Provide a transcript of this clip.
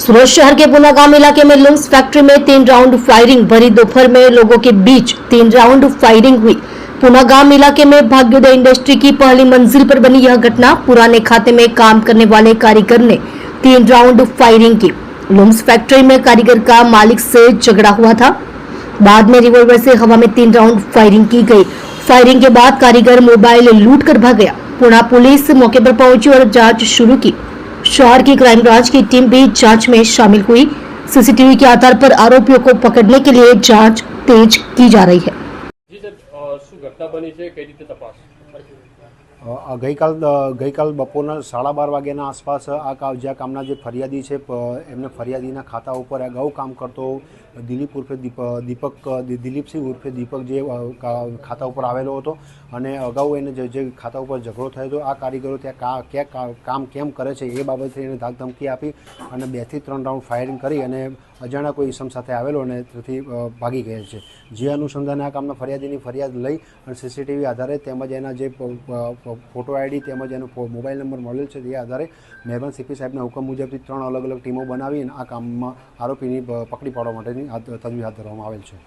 सूरत शहर के पुनागाम इलाके में लुम्स फैक्ट्री में 3 राउंड फायरिंग भरी दोपहर में लोगों के बीच 3 राउंड फायरिंग हुई। पुनागाम इलाके में भाग्योदय इंडस्ट्री की पहली मंजिल पर बनी यह घटना पुराने खाते में काम करने वाले कारीगर ने 3 राउंड फायरिंग की। लुम्स फैक्ट्री में कारीगर का मालिक से झगड़ा हुआ था। बाद में रिवॉल्वर से हवा में 3 राउंड फायरिंग की गई। फायरिंग के बाद कारीगर मोबाइल लूट कर भाग गया। पुणे पुलिस मौके पर पहुंची और जांच शुरू की। शहर की क्राइम ब्रांच की टीम भी जांच में शामिल हुई। सीसीटीवी के आधार पर आरोपियों को पकड़ने के लिए जांच तेज की जा रही है। ગઈકાલ બપોરના 12:30 વાગ્યાના આસપાસ આ જ્યાં કામના જે ફરિયાદી છે એમને ફરિયાદીના ખાતા ઉપર અગાઉ કામ કરતો દિલીપ ઉર્ફે દિલીપસિંહ ઉર્ફે દીપક જે ખાતા ઉપર આવેલો હતો અને અગાઉ એને જે ખાતા ઉપર ઝઘડો થયો હતો આ કારીગરો ત્યાં કામ કેમ કરે છે એ બાબતે એને ધાકધમકી આપી અને 2 થી 3 રાઉન્ડ ફાયરિંગ કરી અને અજાણ્યા કોઈ ઇસમ સાથે આવેલો અને ત્યાંથી ભાગી ગયેલ છે। જે અનુસંધાને આ કામના ફરિયાદીની ફરિયાદ લઈ અને સીસીટીવી આધારે તેમજ એના જે ફોટો આઈડી તેમજ એનો મોબાઈલ નંબર મળેલ છે તે આધારે મહેરબાન સીપી સાહેબના હુકમ મુજબથી 3 અલગ અલગ ટીમો બનાવી આ કામમાં આરોપીની પકડી પાડવા માટેની તજવીજ હાથ ધરવામાં આવેલ છે।